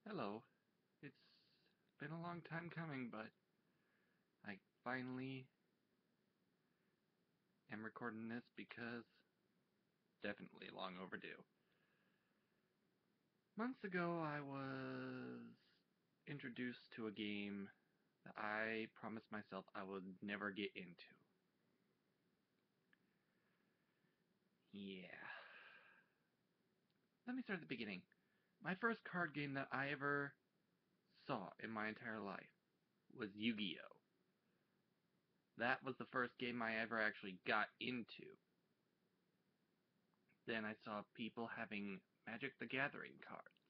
Hello. It's been a long time coming, but I finally am recording this because definitely long overdue. Months ago, I was introduced to a game that I promised myself I would never get into. Yeah. Let me start at the beginning. My first card game that I ever saw in my entire life was Yu-Gi-Oh! That was the first game I ever actually got into. Then I saw people having Magic the Gathering cards.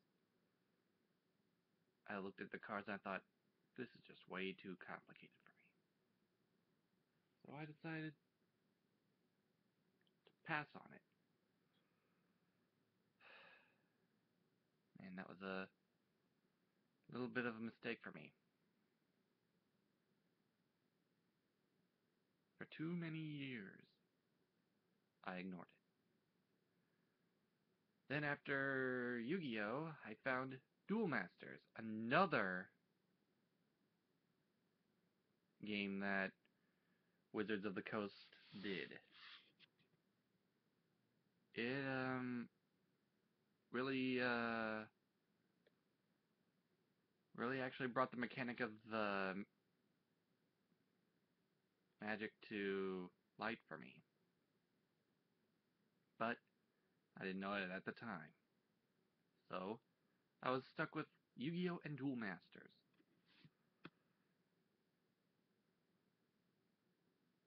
I looked at the cards and I thought, this is just way too complicated for me. So I decided to pass on it. And that was a little bit of a mistake for me. For too many years, I ignored it. Then after Yu-Gi-Oh!, I found Duel Masters, another game that Wizards of the Coast did. It really really actually brought the mechanic of the Magic to light for me. But I didn't know it at the time. So I was stuck with Yu-Gi-Oh! And Duel Masters.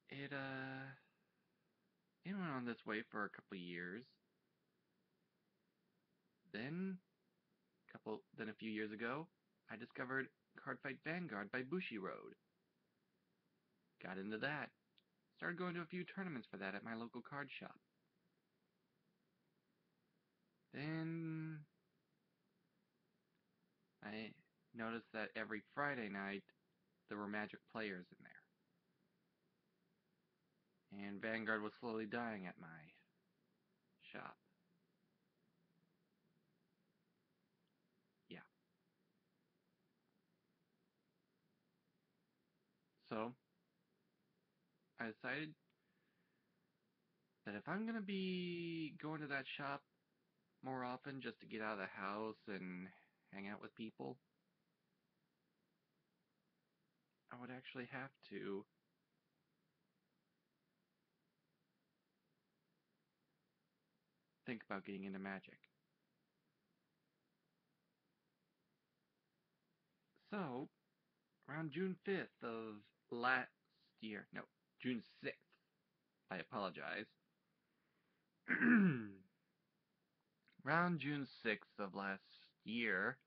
It went on this way for a couple of years. Then a few years ago, I discovered Cardfight Vanguard by Bushiroad. Got into that. Started going to a few tournaments for that at my local card shop. Then I noticed that every Friday night there were Magic players in there. And Vanguard was slowly dying at my shop. Yeah. So I decided that if I'm going to be going to that shop more often just to get out of the house and hang out with people, I would actually have to think about getting into Magic. So, around June 5th of last year, no, June 6th, I apologize. Around June 6th of last year,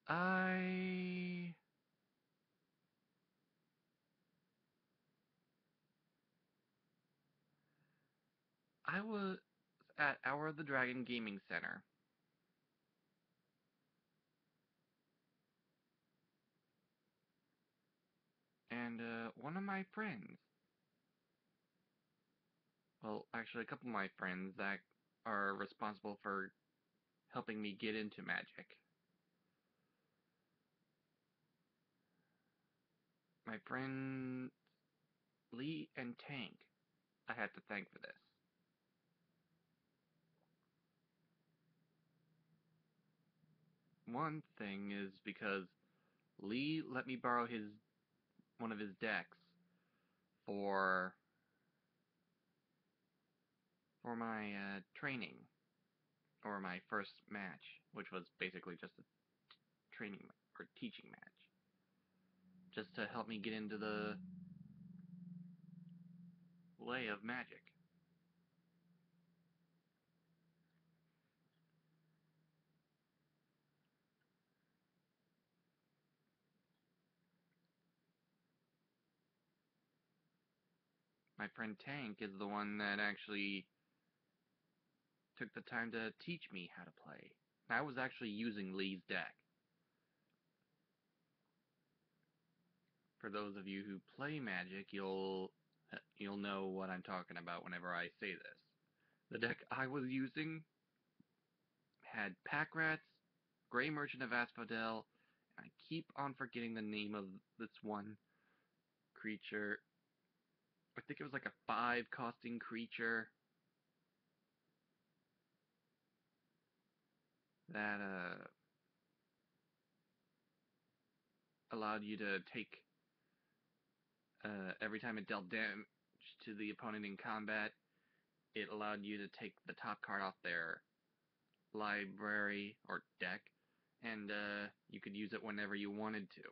I was at Hour of the Dragon Gaming Center. And one of my friends, well, actually a couple of my friends that are responsible for helping me get into Magic. My friends Lee and Tank, I have to thank for this. One thing is because Lee let me borrow one of his decks for my training, or my first match, which was basically just a training or teaching match, just to help me get into the way of Magic. My friend Tank is the one that actually took the time to teach me how to play. I was actually using Lee's deck. For those of you who play Magic, you'll know what I'm talking about whenever I say this. The deck I was using had Pack Rats, Gray Merchant of Asphodel. I keep on forgetting the name of this one creature. I think it was like a 5 costing creature that allowed you to take every time it dealt damage to the opponent in combat, it allowed you to take the top card off their library or deck, and you could use it whenever you wanted to.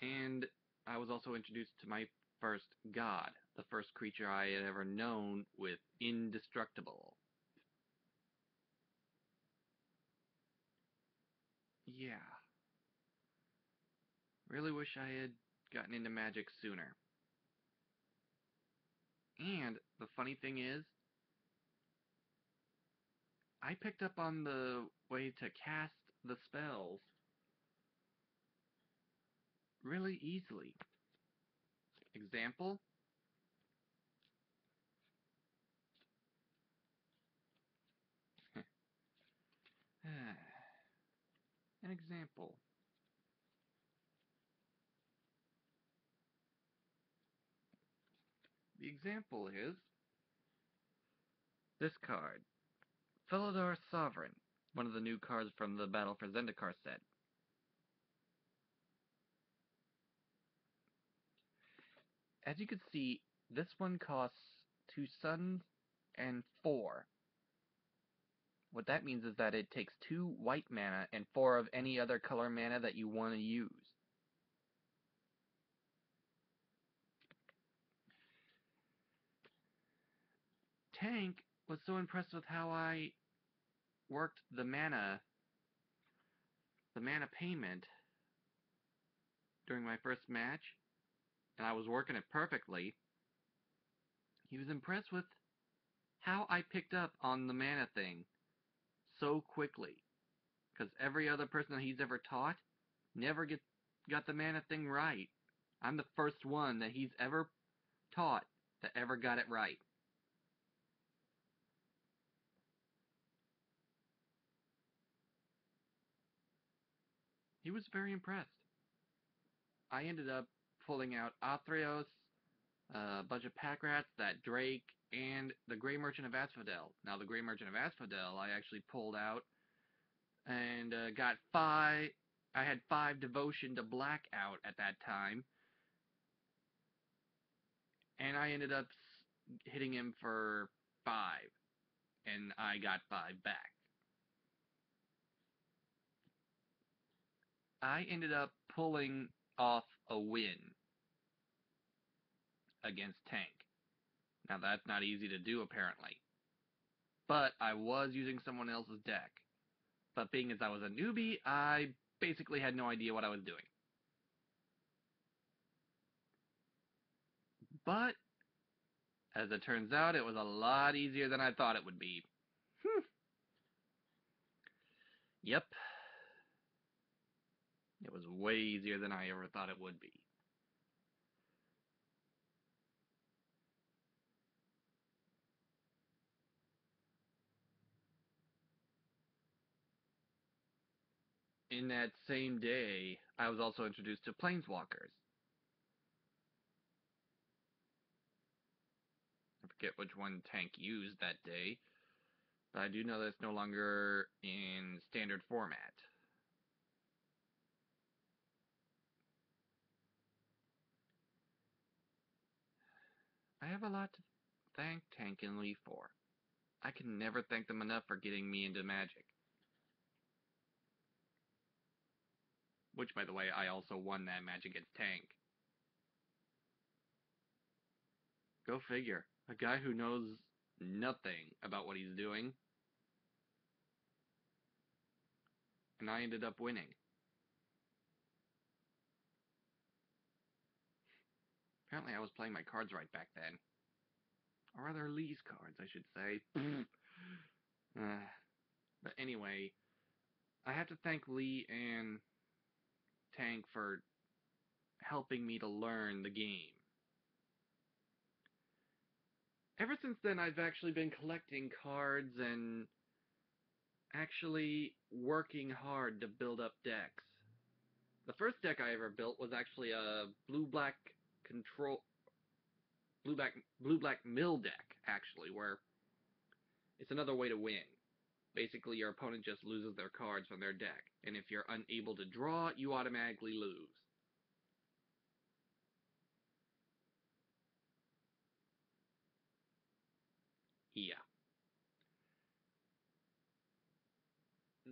And I was also introduced to my first god, the first creature I had ever known with indestructible. Yeah. Really wish I had gotten into Magic sooner. And the funny thing is, I picked up on the way to cast the spells really easily. Example? An example. The example is this card, Felidar Sovereign, one of the new cards from the Battle for Zendikar set. As you can see, this one costs 2 suns and 4. What that means is that it takes 2 white mana and 4 of any other color mana that you want to use. Tank was so impressed with how I worked the mana payment during my first match, and I was working it perfectly. He was impressed with how I picked up on the mana thing so quickly, because every other person that he's ever taught never got the mana thing right. I'm the first one that he's ever taught that ever got it right. He was very impressed. I ended up pulling out Athreos, a bunch of pack rats, that Drake, and the Grey Merchant of Asphodel. Now, the Grey Merchant of Asphodel I actually pulled out and got 5. I had 5 Devotion to Blackout at that time, and I ended up hitting him for 5, and I got 5 back. I ended up pulling off a win against Tank. Now, that's not easy to do, apparently. But I was using someone else's deck. But being as I was a newbie, I basically had no idea what I was doing. But, as it turns out, it was a lot easier than I thought it would be. Yep. It was way easier than I ever thought it would be. In that same day, I was also introduced to Planeswalkers. I forget which one Tank used that day, but I do know that it's no longer in standard format. I have a lot to thank Tank and Lee for. I can never thank them enough for getting me into Magic. Which, by the way, I also won that match against Tank. Go figure. A guy who knows nothing about what he's doing. And I ended up winning. Apparently I was playing my cards right back then. Or rather, Lee's cards, I should say. But anyway, I have to thank Lee and Tank for helping me to learn the game. Ever since then, I've actually been collecting cards and actually working hard to build up decks. The first deck I ever built was actually a blue-black control blue-black mill deck, actually, where it's another way to win. Basically, your opponent just loses their cards from their deck, and if you're unable to draw, you automatically lose. Yeah.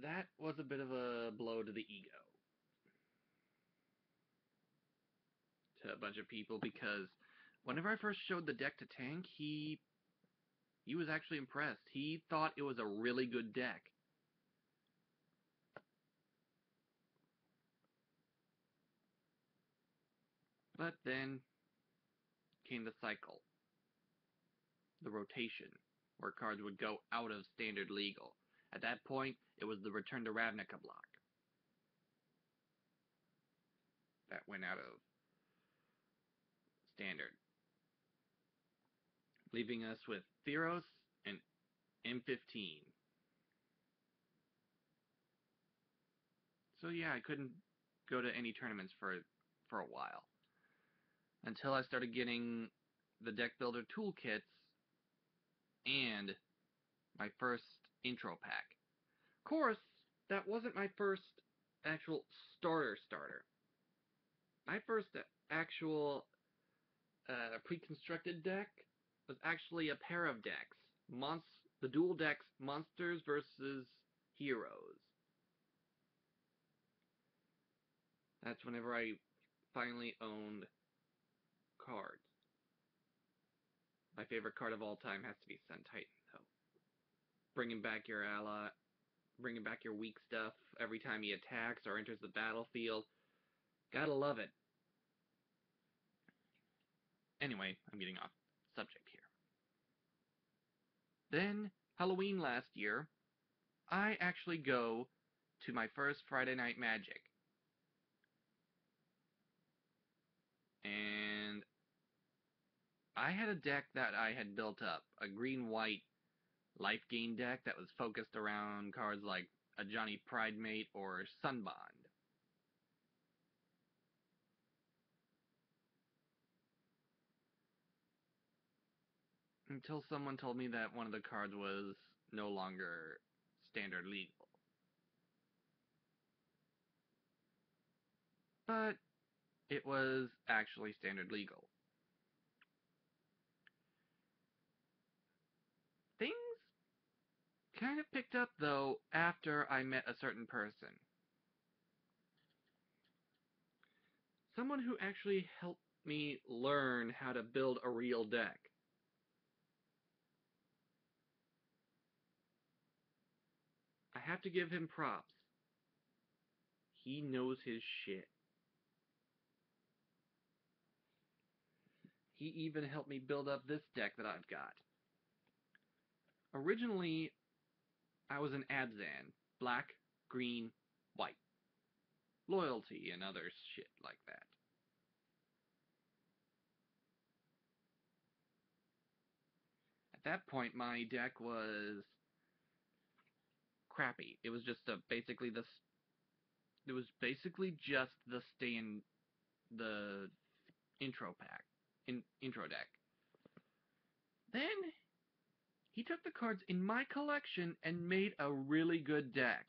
That was a bit of a blow to the ego to a bunch of people, because whenever I first showed the deck to Tank, he was actually impressed. He thought it was a really good deck. But then came the cycle, the rotation, where cards would go out of standard legal. At that point, it was the Return to Ravnica block that went out of standard, leaving us with Theros and M15. So yeah, I couldn't go to any tournaments for a while, until I started getting the deck builder toolkits and my first intro pack. Of course, that wasn't my first actual starter. My first actual pre-constructed deck was actually a pair of decks. The dual decks, Monsters versus Heroes. That's whenever I finally owned cards. My favorite card of all time has to be Sun Titan, though. Bringing back your ally, bringing back your weak stuff every time he attacks or enters the battlefield. Gotta love it. Anyway, I'm getting off subject here. Then, Halloween last year, I actually go to my first Friday Night Magic. And I had a deck that I had built up, a green-white life gain deck that was focused around cards like a Johnny Pridemate or Sunbond. Until someone told me that one of the cards was no longer standard legal. But it was actually standard legal. Things kind of picked up, though, after I met a certain person. Someone who actually helped me learn how to build a real deck. I have to give him props. He knows his shit. He even helped me build up this deck that I've got. Originally, I was an Abzan. Black, green, white. Loyalty and other shit like that. At that point, my deck was crappy. It was just basically just the intro pack, intro deck. Then he took the cards in my collection and made a really good deck.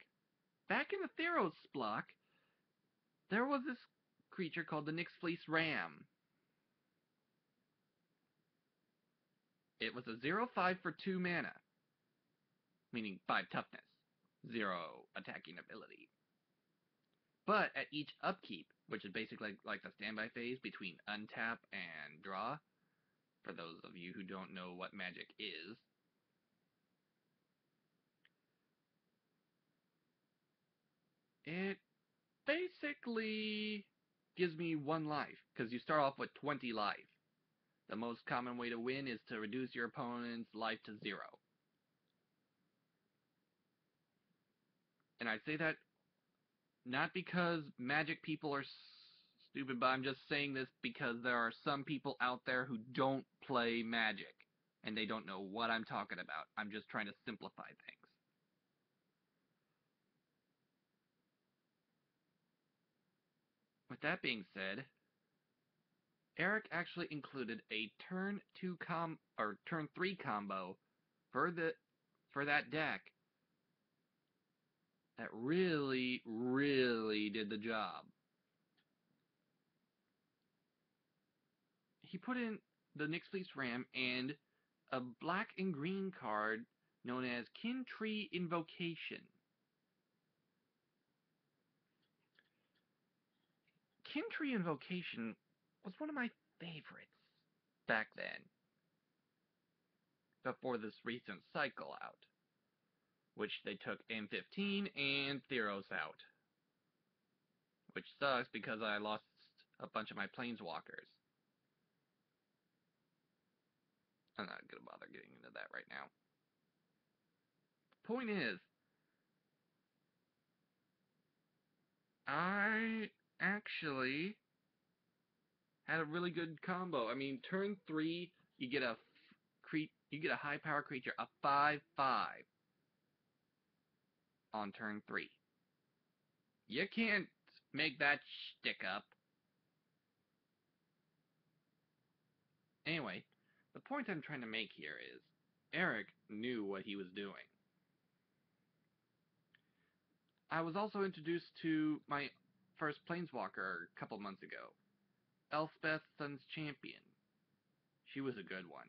Back in the Theros block, there was this creature called the Nyx Fleece Ram. It was a 0/5 for 2 mana, meaning 5 toughness, 0 attacking ability. But at each upkeep, which is basically like the standby phase between untap and draw, for those of you who don't know what Magic is, it basically gives me 1 life, because you start off with 20 life. The most common way to win is to reduce your opponent's life to 0. And I say that not because Magic people are stupid, but I'm just saying this because there are some people out there who don't play Magic, and they don't know what I'm talking about. I'm just trying to simplify things. With that being said, Eric actually included a turn 3 combo for that deck that really, really did the job. He put in the Nyx Fleece Ram and a black and green card known as Kin Tree Invocation. Kin Tree Invocation was one of my favorites back then, before this recent cycle out, which they took M15 and Theros out, which sucks because I lost a bunch of my Planeswalkers. I'm not gonna bother getting into that right now. Point is, I actually had a really good combo. I mean, turn 3, you get a high power creature, a 5/5 on turn 3. You can't make that shtick up. Anyway, the point I'm trying to make here is, Eric knew what he was doing. I was also introduced to my first Planeswalker a couple months ago, Elspeth, Sun's Champion. She was a good one.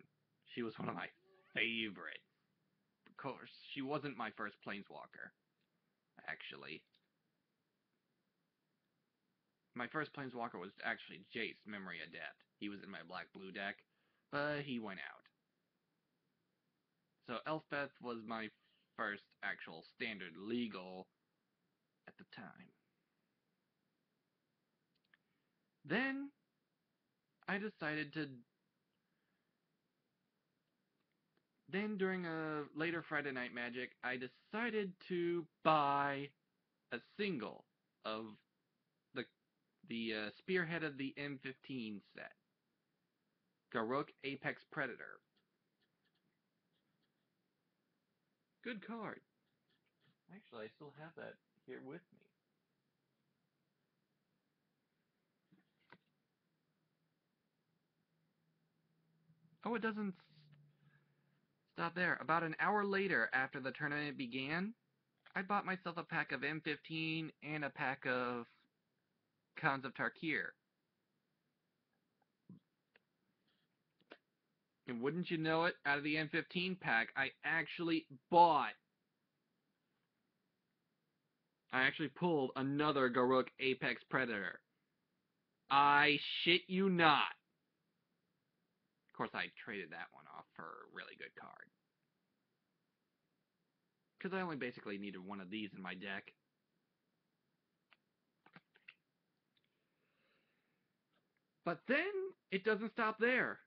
She was one of my favorites. Of course, she wasn't my first Planeswalker, actually. My first Planeswalker was actually Jace, Memory Adept. He was in my black-blue deck, but he went out. So Elspeth was my first actual standard legal at the time. Then I decided to... Then during a later Friday Night Magic, I decided to buy a single of the Spearhead of the M15 set. Garruk Apex Predator. Good card. Actually, I still have that here with me. Oh, it doesn't stop there. About an hour later, after the tournament began, I bought myself a pack of M15 and a pack of Khans of Tarkir. And wouldn't you know it, out of the M15 pack, I actually pulled another Garruk Apex Predator. I shit you not. Of course, I traded that one off for a really good card. Because I only basically needed one of these in my deck. But then, it doesn't stop there.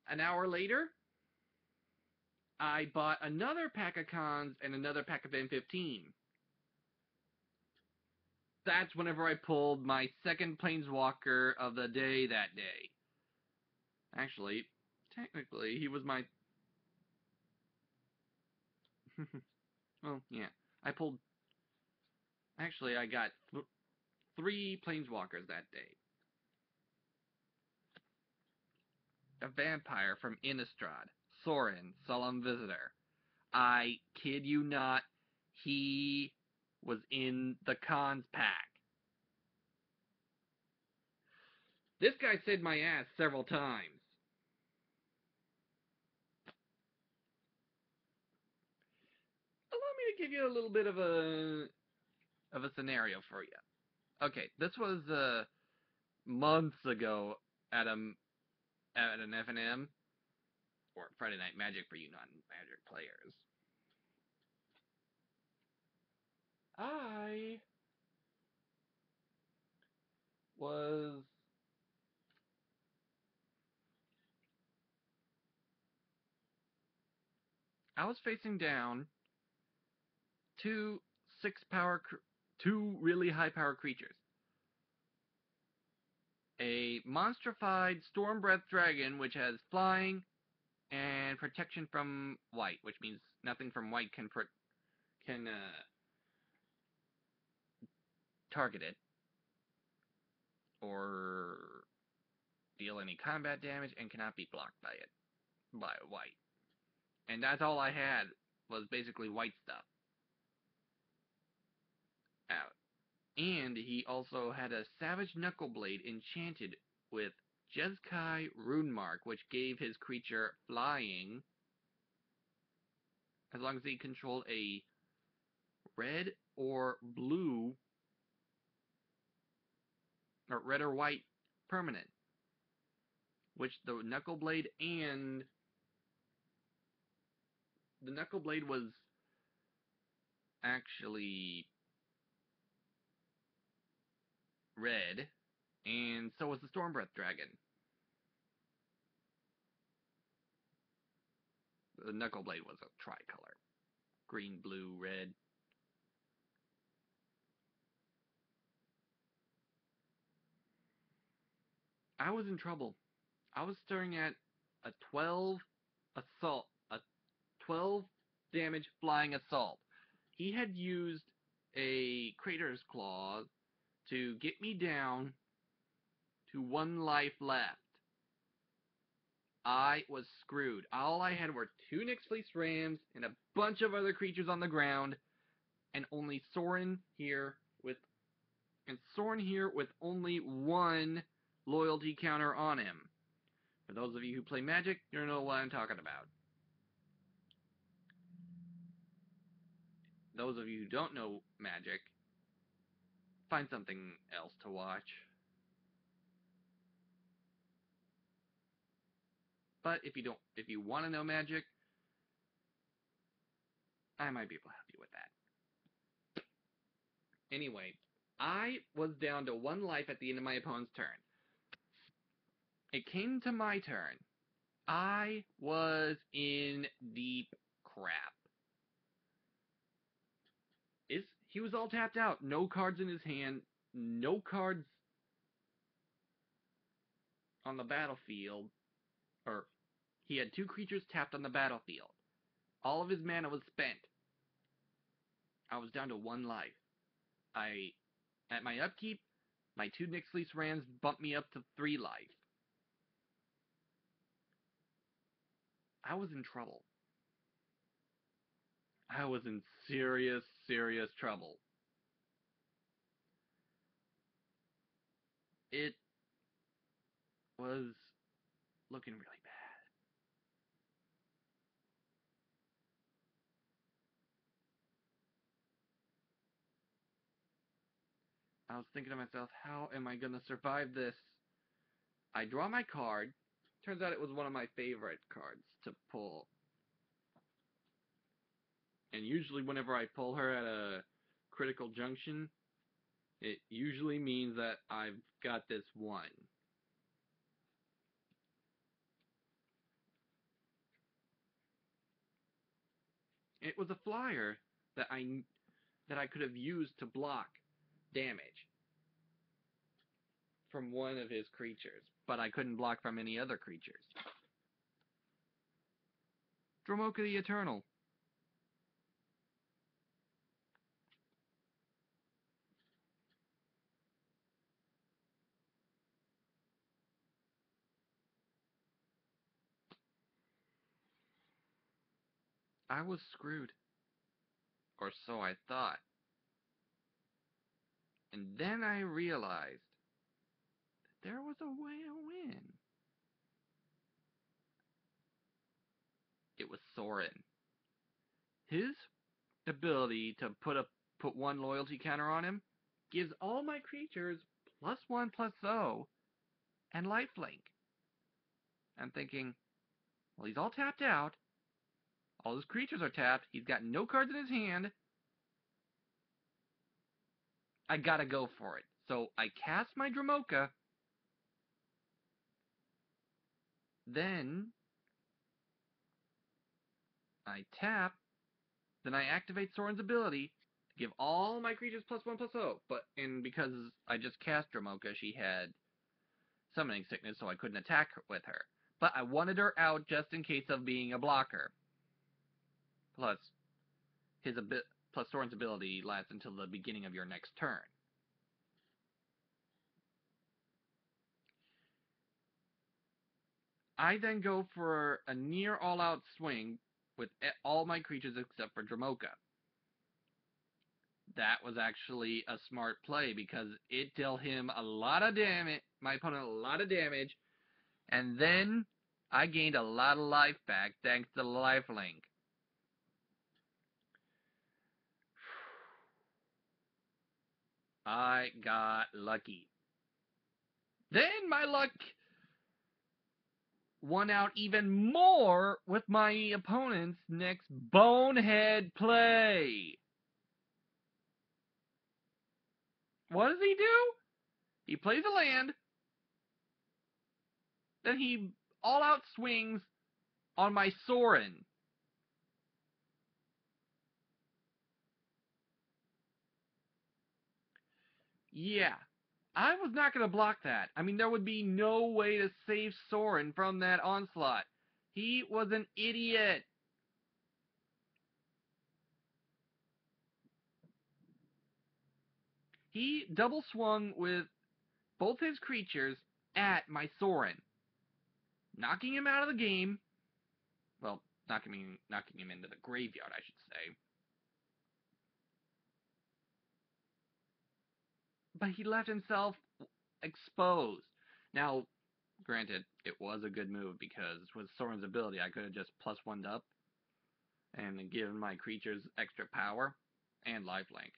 An hour later, I bought another pack of Khans and another pack of M15. That's whenever I pulled my second Planeswalker of the day that day. Actually, technically, he was my... well, yeah. I pulled... Actually, I got 3 Planeswalkers that day. A vampire from Innistrad, Sorin, Solemn Visitor. I kid you not, he was in the Khans pack. This guy saved my ass several times. Allow me to give you a little bit of a scenario for you. Okay, this was months ago at an FNM, or Friday Night Magic for you non-Magic players. I was facing down two really high power creatures. A monstrified Stormbreath Dragon, which has flying and protection from white, which means nothing from white can target it. or deal any combat damage and cannot be blocked by it, by white. And that's all I had, was basically white stuff out. And he also had a Savage Knuckleblade enchanted with Jeskai Runemark, which gave his creature flying as long as he controlled a red or blue, or red or white permanent, which the Knuckleblade was actually red, and so was the Stormbreath Dragon. The Knuckleblade was a tricolor. Green, blue, red. I was in trouble. I was staring at a 12 damage flying assault. He had used a Crater's Claw to get me down to 1 life left. I was screwed. All I had were 2 Nyx-Fleece Rams and a bunch of other creatures on the ground, and only Soren here with only 1 loyalty counter on him. For those of you who play Magic, you know what I'm talking about. Those of you who don't know Magic, find something else to watch. But if you want to know Magic, I might be able to help you with that. Anyway, I was down to 1 life at the end of my opponent's turn. It came to my turn. I was in deep crap. He was all tapped out. No cards in his hand. No cards on the battlefield. Or, he had 2 creatures tapped on the battlefield. All of his mana was spent. I was down to 1 life. At my upkeep, my 2 Nyx-Fleece Rams bumped me up to 3 life. I was in trouble. I was in serious, serious trouble. It was looking really bad. I was thinking to myself, how am I going to survive this? I draw my card. Turns out it was one of my favorite cards to pull. And usually whenever I pull her at a critical junction, it usually means that I've got this one. It was a flyer that I could have used to block damage from one of his creatures, but I couldn't block from any other creatures. Dromoka the Eternal. I was screwed. Or so I thought. And then I realized that there was a way to win. It was Soren. His ability to put 1 loyalty counter on him gives all my creatures +1/+0 and lifelink. I'm thinking, well, he's all tapped out. All his creatures are tapped. He's got no cards in his hand. I gotta go for it. So I cast my Dromoka. Then I tap. Then I activate Soren's ability to give all my creatures +1/+0. And because I just cast Dromoka, she had summoning sickness, so I couldn't attack with her. But I wanted her out just in case of being a blocker. Plus Soren's ability lasts until the beginning of your next turn. I then go for a near all-out swing with all my creatures except for Dramoka. That was actually a smart play because it dealt him a lot of damage, my opponent a lot of damage, and then I gained a lot of life back thanks to the lifelink. I got lucky. Then my luck won out even more with my opponent's next bonehead play. What does he do? He plays a land, then he all-out swings on my Sorin. Yeah, I was not going to block that. I mean, there would be no way to save Sorin from that onslaught. He was an idiot. He double swung with both his creatures at my Sorin, knocking him out of the game. Well, knocking him into the graveyard, I should say. But he left himself exposed. Now, granted, it was a good move because with Sorin's ability, I could have just plus one'd up and given my creatures extra power and lifelink.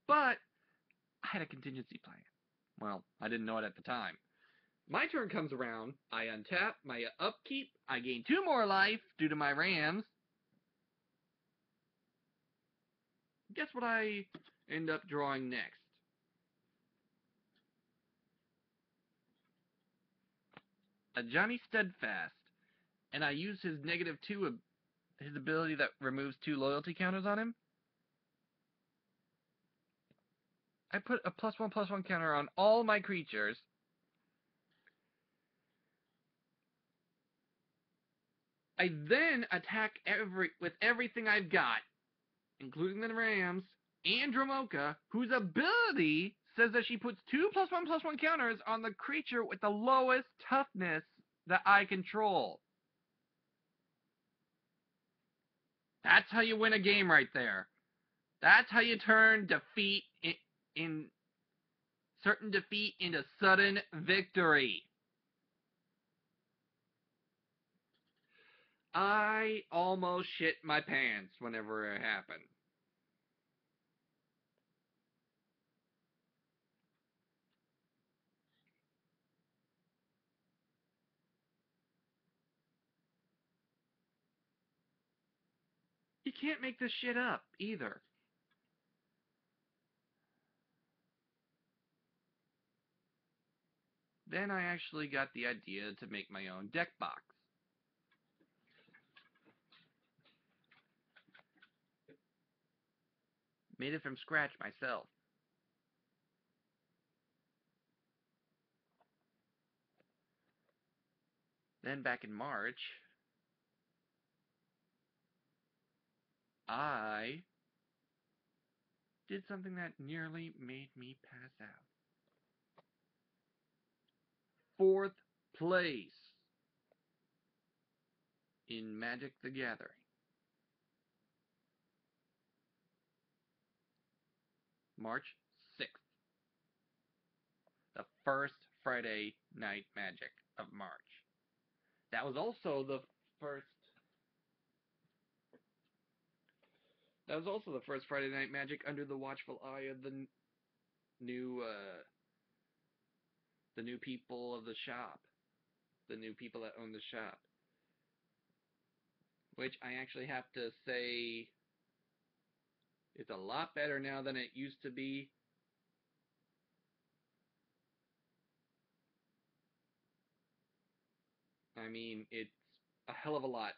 But I had a contingency plan. Well, I didn't know it at the time. My turn comes around, I untap my upkeep, I gain 2 more life due to my Rams. Guess what I end up drawing next? A Johnny Steadfast, and I use his -2, his ability that removes 2 loyalty counters on him. I put a +1/+1 counter on all my creatures. I then attack with everything I've got, including the Rams and Dramoka, whose ability says that she puts 2 +1/+1 counters on the creature with the lowest toughness that I control. That's how you win a game right there. That's how you turn defeat in certain defeat into sudden victory. I almost shit my pants whenever it happened. You can't make this shit up, either. Then I actually got the idea to make my own deck box. Made it from scratch myself. Then back in March, I did something that nearly made me pass out. 4th place in Magic the Gathering. March 6th. The first Friday Night Magic of March. That was also the first Friday Night Magic under the watchful eye of the new people of the shop. The new people that own the shop. Which I actually have to say it's a lot better now than it used to be. I mean, it's a hell of a lot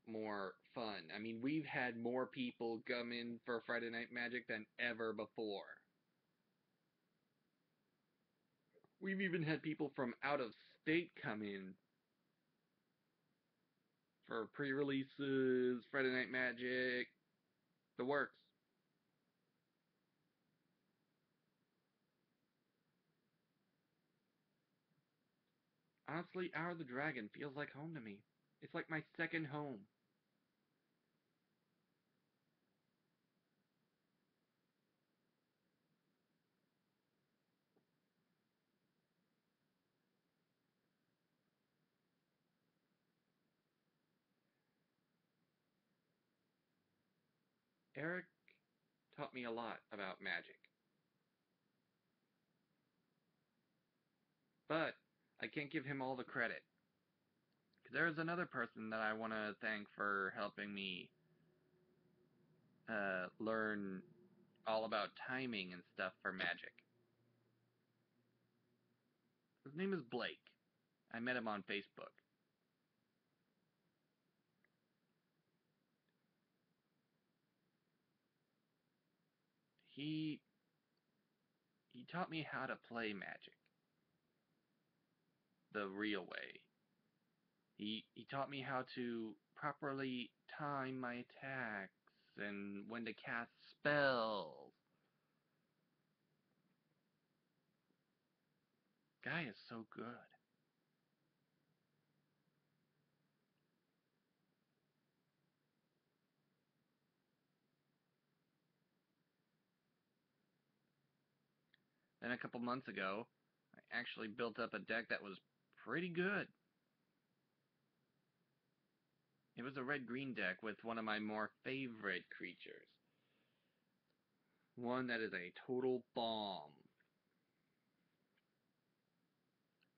more fun. I mean, we've had more people come in for Friday Night Magic than ever before. We've even had people from out of state come in for pre-releases, Friday Night Magic, the works. Honestly, Hour of the Dragon feels like home to me. It's like my second home. Eric taught me a lot about magic. But I can't give him all the credit. There's another person that I want to thank for helping me learn all about timing and stuff for magic. His name is Blake. I met him on Facebook. He taught me how to play magic the real way. He taught me how to properly time my attacks and when to cast spells. Guy is so good. Then a couple months ago, I actually built up a deck that was pretty good. It was a red-green deck with one of my more favorite creatures. One that is a total bomb.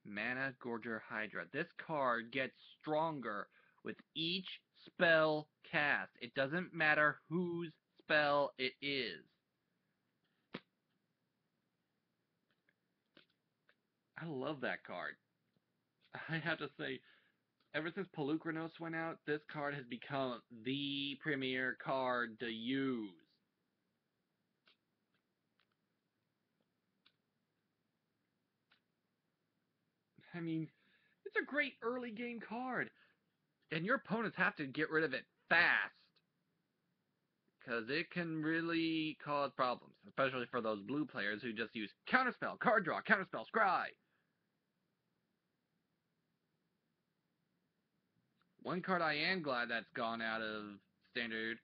Mana Gorger Hydra. This card gets stronger with each spell cast. It doesn't matter whose spell it is. I love that card. I have to say, ever since Pelucranos went out, this card has become the premier card to use. I mean, it's a great early game card. And your opponents have to get rid of it fast. Because it can really cause problems. Especially for those blue players who just use Counterspell, Card Draw, Counterspell, Scry. One card I am glad that's gone out of Standard,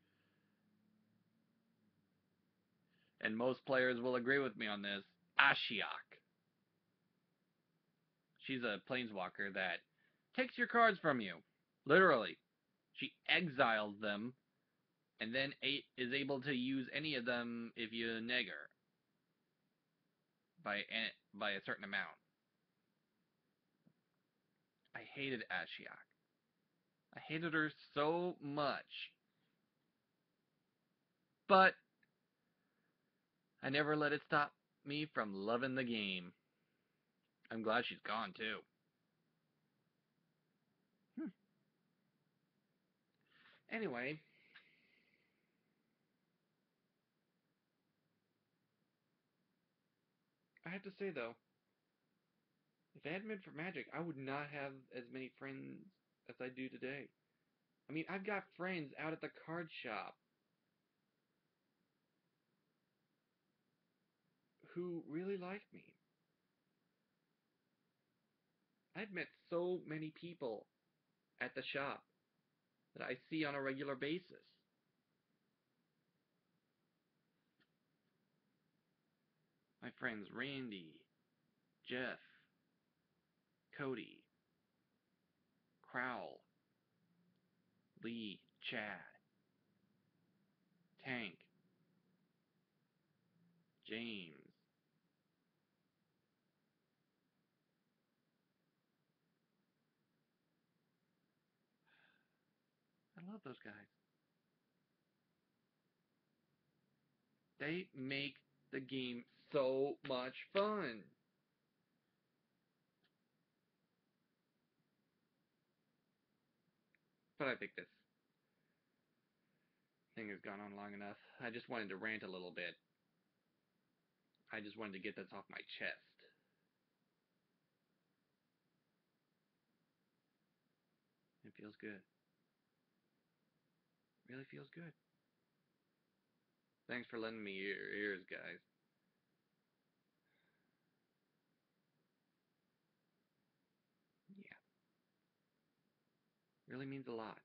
and most players will agree with me on this, Ashiok. She's a planeswalker that takes your cards from you. Literally. She exiles them, and then is able to use any of them if you neg her by a certain amount. I hated Ashiok. I hated her so much. But I never let it stop me from loving the game. I'm glad she's gone, too. Anyway, I have to say, though, if it hadn't been for Magic, I would not have as many friends as I do today. I mean, I've got friends out at the card shop who really like me. I've met so many people at the shop that I see on a regular basis. My friends Randy, Jeff, Cody, Crowell, Lee, Chad, Tank, James. I love those guys. They make the game so much fun. But I think this thing has gone on long enough. I just wanted to rant a little bit. I just wanted to get this off my chest. It feels good. It really feels good. Thanks for lending me your ears, guys. Yeah. Really means a lot.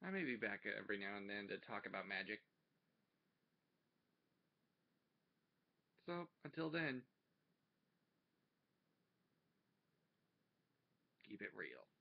I may be back every now and then to talk about magic. So, until then, keep it real.